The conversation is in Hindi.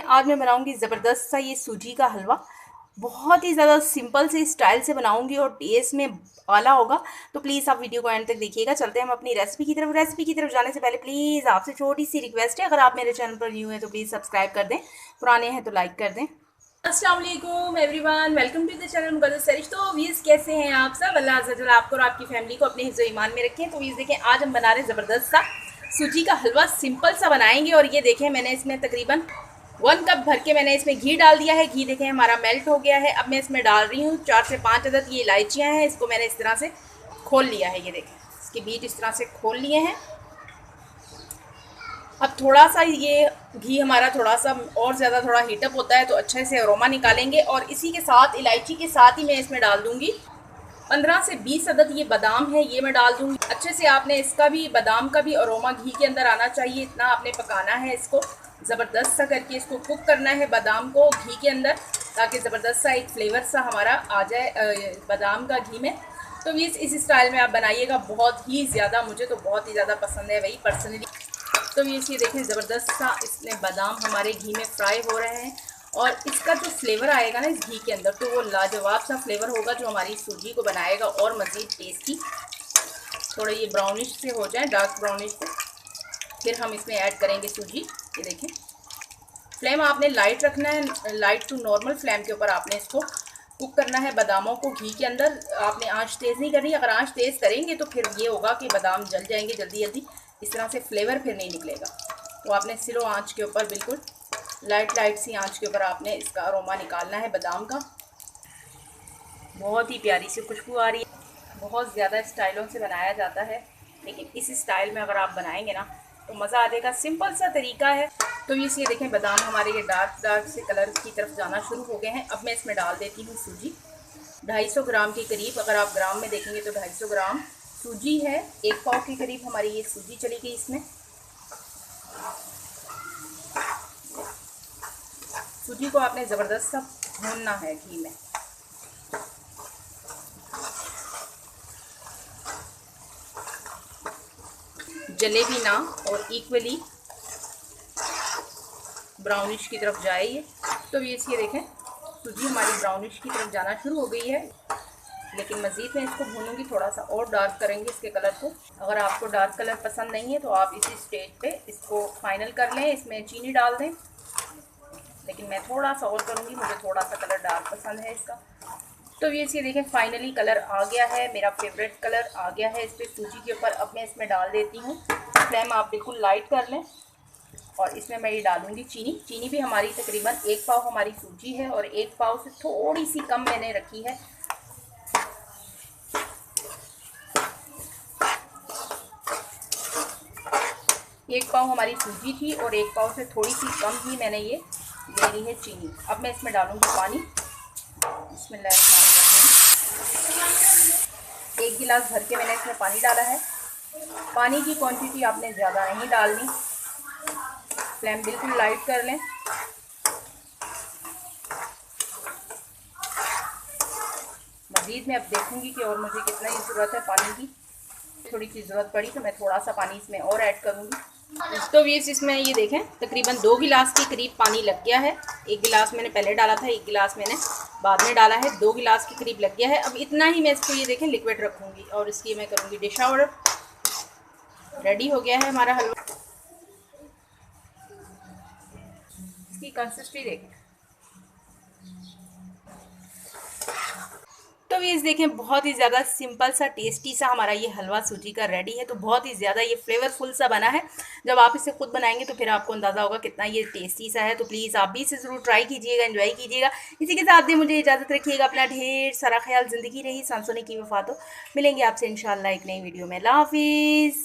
आज मैं बनाऊंगी ज़बरदस्त सा ये सूजी का हलवा। बहुत ही ज़्यादा सिंपल से स्टाइल से बनाऊंगी और टेस्ट में आला होगा। तो प्लीज़ आप वीडियो को एंड तक देखिएगा। चलते हैं हम अपनी रेसिपी की तरफ जाने से पहले प्लीज़ आपसे छोटी सी रिक्वेस्ट है, अगर आप मेरे चैनल पर न्यू हैं तो प्लीज़ सब्सक्राइब कर दें, पुराने हैं तो लाइक कर दें। अस्सलाम वालेकुम everyone, welcome to the channel Muqaddas Sarish. तो वीज़ कैसे हैं आप सब? अल्लाह अज़्ज़ा वजल आपको और आपकी फैमिली को अपने हिफ्ज़ ईमान में रखें। तो वीज़ देखें, आज हम बना रहे हैं ज़बरदस्त सा सूजी का हलवा। सिंपल सा बनाएंगे। और ये देखें, मैंने इसमें तकरीबन 1 कप भर के मैंने इसमें घी डाल दिया है। घी देखें हमारा मेल्ट हो गया है। अब मैं इसमें डाल रही हूँ 4 से 5 अदद ये इलायचियाँ हैं। इसको मैंने इस तरह से खोल लिया है। ये देखें, इसके बीट इस तरह से खोल लिए हैं। अब थोड़ा सा ये घी हमारा थोड़ा सा और ज़्यादा थोड़ा हीटअप होता है तो अच्छे से अरोमा निकालेंगे। और इसी के साथ इलायची के साथ ही मैं इसमें डाल दूँगी 15 से 20 अदद ये बादाम है, ये मैं डाल दूँगी। अच्छे से आपने इसका भी, बादाम का भी अरोमा घी के अंदर आना चाहिए। इतना आपने पकाना है इसको, ज़बरदस्त सा करके इसको कुक करना है बादाम को घी के अंदर, ताकि ज़बरदस्त सा एक फ्लेवर सा हमारा आ जाए बादाम का घी में। तो इस स्टाइल में आप बनाइएगा, बहुत ही ज़्यादा, मुझे तो बहुत ही ज़्यादा पसंद है वही पर्सनली। तो ये देखें, ज़बरदस्त सा इसमें बादाम हमारे घी में फ्राई हो रहे हैं। और इसका जो फ्लेवर आएगा ना इस घी के अंदर, तो वो लाजवाब सा फ्लेवर होगा जो हमारी सूजी को बनाएगा और मज़ीद टेस्टी। थोड़े ये ब्राउनिश से हो जाए, डार्क ब्राउनिश से, फिर हम इसमें ऐड करेंगे सूजी। ये देखें, फ्लेम आपने लाइट रखना है, लाइट टू नॉर्मल फ्लेम के ऊपर आपने इसको कुक करना है बादामों को घी के अंदर। आपने आंच तेज़ नहीं करनी, अगर आंच तेज़ करेंगे तो फिर ये होगा कि बादाम जल जाएंगे जल्दी जल्दी, इस तरह से फ्लेवर फिर नहीं निकलेगा। तो आपने स्लो आंच के ऊपर, बिल्कुल लाइट सी आंच के ऊपर आपने इसका अरोमा निकालना है बादाम का। बहुत ही प्यारी सी खुशबू आ रही है। बहुत ज़्यादा स्टाइलों से बनाया जाता है, लेकिन इस स्टाइल में अगर आप बनाएंगे ना तो मज़ा आ जाएगा। सिंपल सा तरीका है। तो ये देखें, बादाम हमारे ये डार्क से कलर की तरफ जाना शुरू हो गए हैं। अब मैं इसमें डाल देती हूँ सूजी। 250 ग्राम के करीब, अगर आप ग्राम में देखेंगे तो 250 ग्राम सूजी है। 1 पाव के करीब हमारी ये सूजी चली गई इसमें। सूजी को आपने ज़बरदस्त सा भूनना है घी में। जले भी ना और इक्वली ब्राउनिश की तरफ जाए ये। तो ये देखें, सूजी हमारी ब्राउनिश की तरफ जाना शुरू हो गई है, लेकिन मज़ीद मैं इसको भूनूंगी, थोड़ा सा और डार्क करेंगे इसके कलर को। अगर आपको डार्क कलर पसंद नहीं है तो आप इसी स्टेज पे इसको फाइनल कर लें, इसमें चीनी डाल दें। लेकिन मैं थोड़ा सा और करूँगी, मुझे थोड़ा सा कलर डार्क पसंद है इसका। तो ये देखें, फाइनली कलर आ गया है, मेरा फेवरेट कलर आ गया है इस पर सूजी के ऊपर। अब मैं इसमें डाल देती हूँ, फ्लेम आप बिल्कुल लाइट कर लें। और इसमें मैं ये डालूँगी चीनी। चीनी भी हमारी तकरीबन 1 पाव हमारी सूजी है और 1 पाव से थोड़ी सी कम मैंने रखी है। एक पाव हमारी सूजी थी और 1 पाव से थोड़ी सी कम ही मैंने ये ले ली है चीनी। अब मैं इसमें डालूँगी पानी। एक गिलास भर के मैंने इसमें पानी डाला है। पानी की क्वांटिटी आपने ज़्यादा नहीं डालनी, फ्लेम बिल्कुल लाइट कर लें। मज़ीद मैं अब देखूंगी कि और मुझे कितना ही ज़रूरत है पानी की। थोड़ी सी ज़रूरत पड़ी तो मैं थोड़ा सा पानी इसमें और ऐड करूँगी। तो इसमें ये देखें, तकरीबन 2 गिलास के करीब पानी लग गया है। 1 गिलास मैंने पहले डाला था, 1 गिलास मैंने बाद में डाला है। 2 गिलास के करीब लग गया है। अब इतना ही मैं इसको, ये देखें, लिक्विड रखूँगी और इसकी मैं करूँगी डिश आउट। रेडी हो गया है हमारा हलवा। इसकी कंसिस्टेंसी देखें। तो ये देखें, बहुत ही ज़्यादा सिंपल सा टेस्टी सा हमारा ये हलवा सूजी का रेडी है। तो बहुत ही ज़्यादा ये फ्लेवरफुल सा बना है। जब आप इसे खुद बनाएंगे तो फिर आपको अंदाज़ा होगा कितना ये टेस्टी सा है। तो प्लीज़ आप भी इसे ज़रूर ट्राई कीजिएगा, एंजॉय कीजिएगा। इसी के साथ भी मुझे इजाज़त रखिएगा। अपना ढेर सारा ख्याल, ज़िंदगी रही सांसों की वफा। तो मिलेंगे आपसे इंशाल्लाह एक नई वीडियो में। अल्लाह हाफिज़।